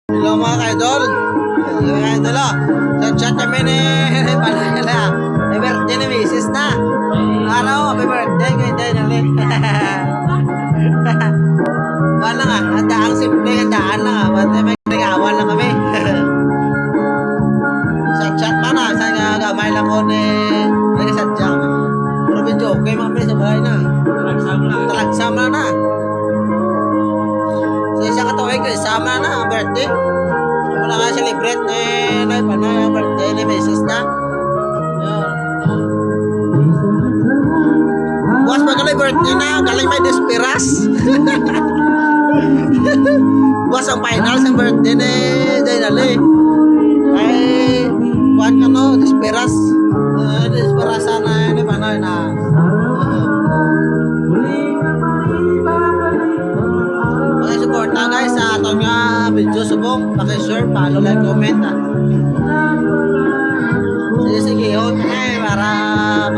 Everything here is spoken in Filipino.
Hello mga ka-idol. Mga idol oh. Sa chat kami ni Palala. Happy birthday ni Mrs. na. Araw, happy birthday kay Jenny. Wala nga, handaan simple, handaan lang ah. Ba't may nag-aawal lang kami. Sa chat man ah, sa gamay lang ko ni nagkasadya kami. Pero medyo okay mga pala sa bahay na. Talagsam na. Sa isang katuwing ko, isama na ang birthday. Wala nga celebrate na yung birthday ni Mrs. na. Bukas pa galing birthday na, galing may despiras. Bukas ang final sa birthday ni Jainali. Ay, buwan ka no, despiras. Despirasa na yun, paano na. Support na guys sa atong nga video subong, paki-share, follow, like, comment ha. Sige, hon para